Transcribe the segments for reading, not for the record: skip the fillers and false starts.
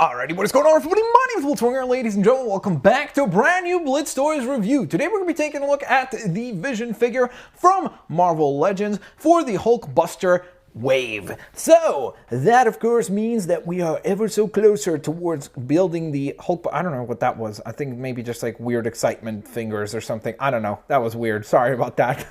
Alrighty, what is going on, everybody? My name is Will Twinger, ladies and gentlemen. Welcome back to a brand new Blitz Toys review. Today we're going to be taking a look at the Vision figure from Marvel Legends for the Hulkbuster Wave. So that of course means that we are ever so closer towards building the Hulk. I don't know what that was. I think maybe just like weird excitement fingers or something. I don't know. That was weird. Sorry about that.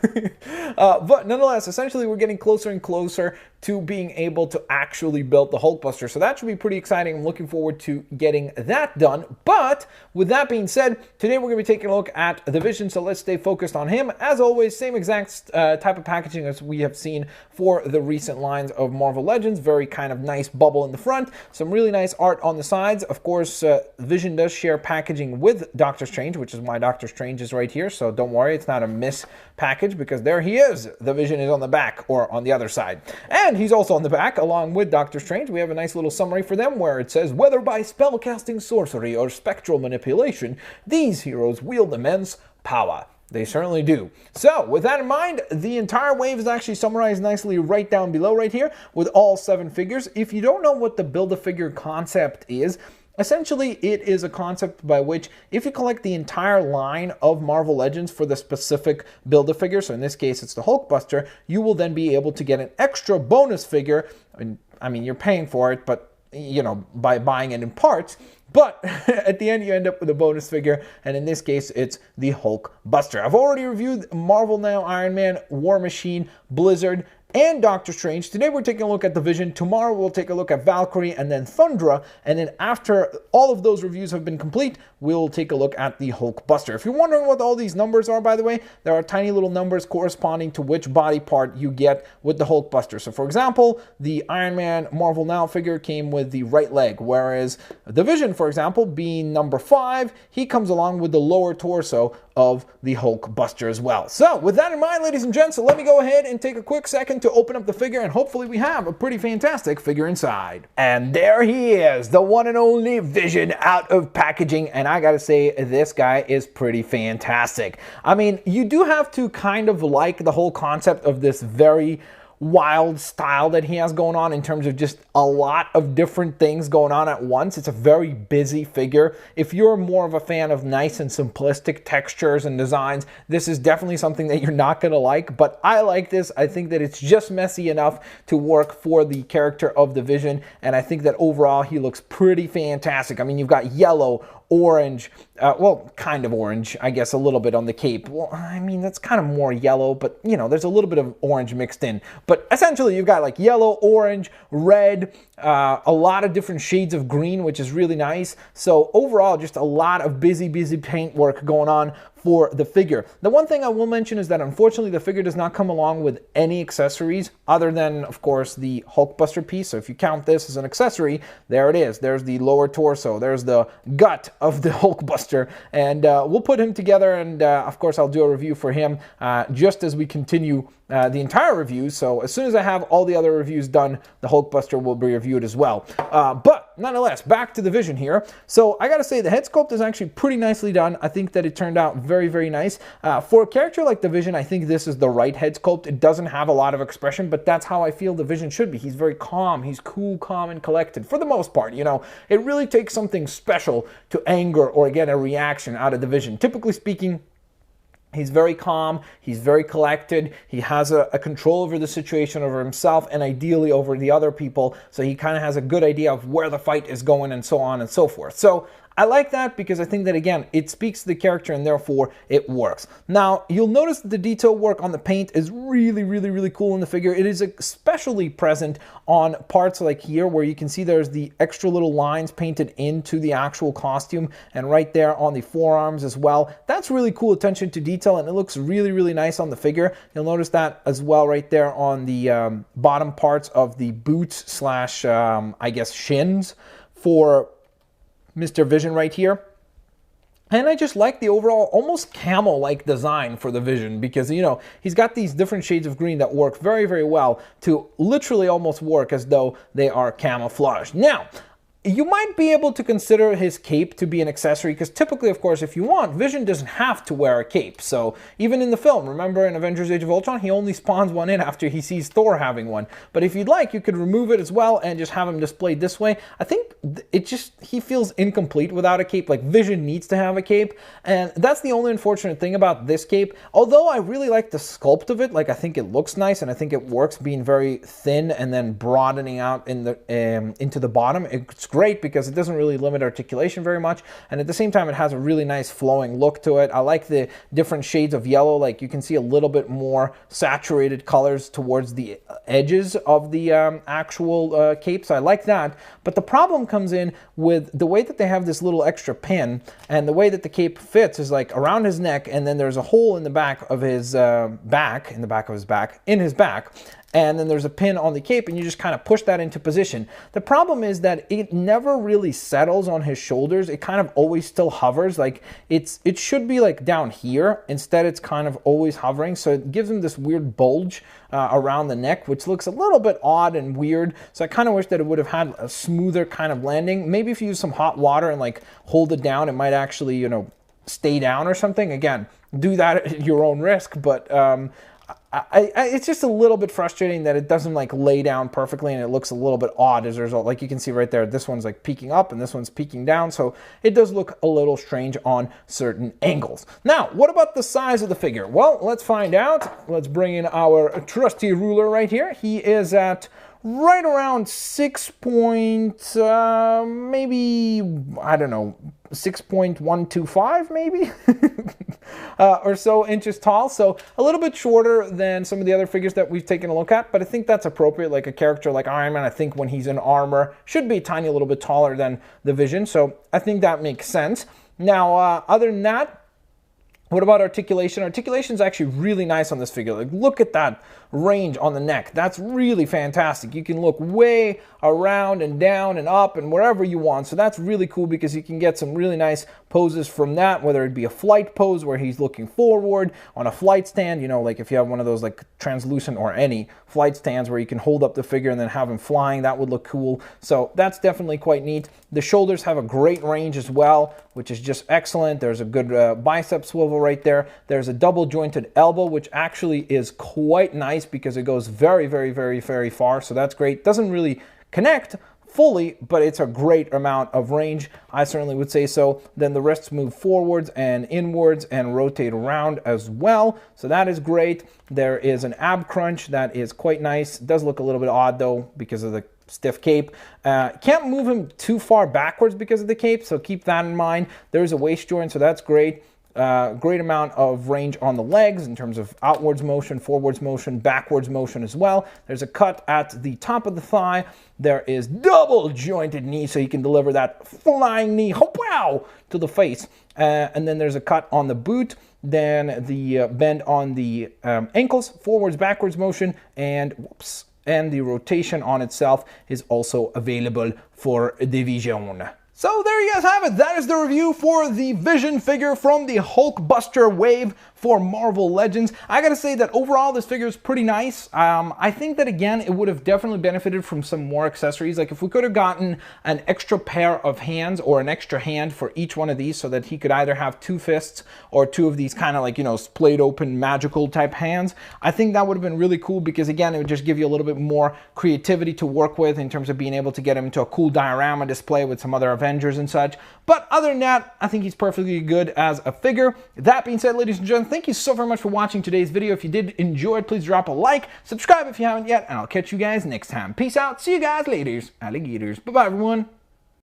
But nonetheless, essentially we're getting closer and closer to being able to actually build the Hulkbuster. So that should be pretty exciting. I'm looking forward to getting that done. But with that being said, today we're going to be taking a look at the Vision. So let's stay focused on him. As always, same exact type of packaging as we have seen for the recent lines of Marvel Legends. Very kind of nice bubble in the front, some really nice art on the sides. Of course, Vision does share packaging with Doctor Strange, which is why Doctor Strange is right here, so don't worry, it's not a miss package, because there he is. The Vision is on the back, or on the other side, and he's also on the back along with Doctor Strange. We have a nice little summary for them where it says, whether by spellcasting, sorcery, or spectral manipulation, these heroes wield immense power. They certainly do. So, with that in mind, the entire wave is actually summarized nicely right down below right here with all 7 figures. If you don't know what the Build-A-Figure concept is, essentially it is a concept by which if you collect the entire line of Marvel Legends for the specific Build-A-Figure, so in this case it's the Hulkbuster, you will then be able to get an extra bonus figure. I mean, you're paying for it, but you know, by buying it in parts. But at the end, you end up with a bonus figure, and in this case, it's the Hulkbuster. I've already reviewed Marvel Now, Iron Man, War Machine, Blizzard, and Doctor Strange. Today we're taking a look at the Vision. Tomorrow we'll take a look at Valkyrie and then Thundra. And then after all of those reviews have been complete, we'll take a look at the Hulkbuster. If you're wondering what all these numbers are, by the way, there are tiny little numbers corresponding to which body part you get with the Hulkbuster. So for example, the Iron Man Marvel Now figure came with the right leg, whereas the Vision, for example, being number 5, he comes along with the lower torso of the Hulkbuster as well. So with that in mind, ladies and gents, let me go ahead and take a quick second to open up the figure, and hopefully we have a pretty fantastic figure inside. And there he is, the one and only Vision out of packaging, and I gotta say, this guy is pretty fantastic. I mean, you do have to kind of like the whole concept of this very wild style that he has going on in terms of just a lot of different things going on at once. It's a very busy figure. If you're more of a fan of nice and simplistic textures and designs, this is definitely something that you're not going to like, but I like this. I think that it's just messy enough to work for the character of the Vision, and I think that overall he looks pretty fantastic. I mean, you've got yellow, orange, well, kind of orange, I guess, a little bit on the cape. Well, I mean, that's kind of more yellow, but, you know, there's a little bit of orange mixed in. But essentially, you've got like yellow, orange, red, a lot of different shades of green, which is really nice. So overall, just a lot of busy paint work going on for the figure. The one thing I will mention is that unfortunately the figure does not come along with any accessories other than, of course, the Hulkbuster piece. So if you count this as an accessory, there it is. There's the lower torso. There's the gut of the Hulkbuster. And we'll put him together, and of course I'll do a review for him just as we continue the entire review. So as soon as I have all the other reviews done, the Hulkbuster will be reviewed as well. But nonetheless, back to the Vision here. So I gotta say, the head sculpt is actually pretty nicely done. I think that it turned out very nice. For a character like the Vision, I think this is the right head sculpt. It doesn't have a lot of expression, but that's how I feel the Vision should be. He's very calm. He's cool, calm, and collected for the most part. You know, it really takes something special to anger or get a reaction out of the Vision. Typically speaking, he's very calm, he's very collected, he has a control over the situation, over himself, and ideally over the other people, so he kind of has a good idea of where the fight is going and so on and so forth. So I like that because I think that, again, it speaks to the character and therefore it works. Now, you'll notice that the detail work on the paint is really cool in the figure. It is especially present on parts like here where you can see there's the extra little lines painted into the actual costume, and right there on the forearms as well. That's really cool attention to detail, and it looks really nice on the figure. You'll notice that as well right there on the bottom parts of the boots slash, I guess, shins for Mr. Vision right here. And I just like the overall almost camel-like design for the Vision because, you know, he's got these different shades of green that work very well to literally almost work as though they are camouflaged. Now, you might be able to consider his cape to be an accessory, because typically, of course, if you want, Vision doesn't have to wear a cape. So even in the film, remember in Avengers Age of Ultron, he only spawns one in after he sees Thor having one. But if you'd like, you could remove it as well and just have him displayed this way. I think he feels incomplete without a cape. Like, Vision needs to have a cape, and that's the only unfortunate thing about this cape. Although I really like the sculpt of it, like, I think it looks nice, and I think it works being very thin and then broadening out in the into the bottom. It's great because it doesn't really limit articulation very much, and at the same time it has a really nice flowing look to it. I like the different shades of yellow. Like, you can see a little bit more saturated colors towards the edges of the actual cape, so I like that. But the problem comes in with the way that they have this little extra pin, and the way that the cape fits is like around his neck, and then there's a hole in the back of his back, in his back, and then there's a pin on the cape, and you just kind of push that into position. The problem is that it never really settles on his shoulders. It kind of always still hovers. Like, it should be like down here. Instead, it's kind of always hovering, so it gives him this weird bulge around the neck, which looks a little bit odd and weird. So I kind of wish that it would have had a smoother kind of landing. Maybe if you use some hot water and like hold it down, it might actually, you know, stay down or something. Again, do that at your own risk, but it's just a little bit frustrating that it doesn't like lay down perfectly, and it looks a little bit odd as a result. Like, you can see right there, this one's like peeking up and this one's peeking down, so it does look a little strange on certain angles. Now, what about the size of the figure? Well, let's find out. Let's bring in our trusty ruler right here. He is at right around 6.125 maybe or so inches tall, so a little bit shorter than some of the other figures that we've taken a look at, but I think that's appropriate. Like, a character like Iron Man, I think when he's in armor should be a tiny little bit taller than the Vision, so I think that makes sense. Now, other than that, what about articulation? Articulation is actually really nice on this figure. Like, look at that range on the neck. That's really fantastic. You can look way around and down and up and wherever you want. So that's really cool because you can get some really nice poses from that, whether it be a flight pose where he's looking forward on a flight stand, you know, like if you have one of those like translucent or any flight stands where you can hold up the figure and then have him flying, that would look cool. So that's definitely quite neat. The shoulders have a great range as well, which is just excellent. There's a good bicep swivel right there. There's a double jointed elbow, which actually is quite nice because it goes very, very, very, very far. So that's great. Doesn't really connect fully, but it's a great amount of range. I certainly would say so. Then the wrists move forwards and inwards and rotate around as well. So that is great. There is an ab crunch that is quite nice. It does look a little bit odd though because of the stiff cape. Can't move him too far backwards because of the cape, so keep that in mind. There's a waist joint, so that's great. Great amount of range on the legs in terms of outwards motion, forwards motion, backwards motion as well. There's a cut at the top of the thigh. There is double jointed knee, so you can deliver that flying knee, wow, to the face. And then there's a cut on the boot. Then the bend on the ankles, forwards, backwards motion, and whoops. And the rotation on itself is also available for the Vision. So there you guys have it. That is the review for the Vision figure from the Hulkbuster wave for Marvel Legends. I gotta say that overall this figure is pretty nice. I think that again, it would have definitely benefited from some more accessories. Like if we could have gotten an extra pair of hands or an extra hand for each one of these so that he could either have two fists or two of these kind of like, you know, splayed open magical type hands. I think that would have been really cool because again, it would just give you a little bit more creativity to work with in terms of being able to get him into a cool diorama display with some other Avengers and such. But other than that, I think he's perfectly good as a figure. That being said, ladies and gentlemen, thank you so very much for watching today's video. If you did enjoy it, please drop a like, subscribe if you haven't yet, and I'll catch you guys next time. Peace out. See you guys later, alligators. Bye-bye, everyone.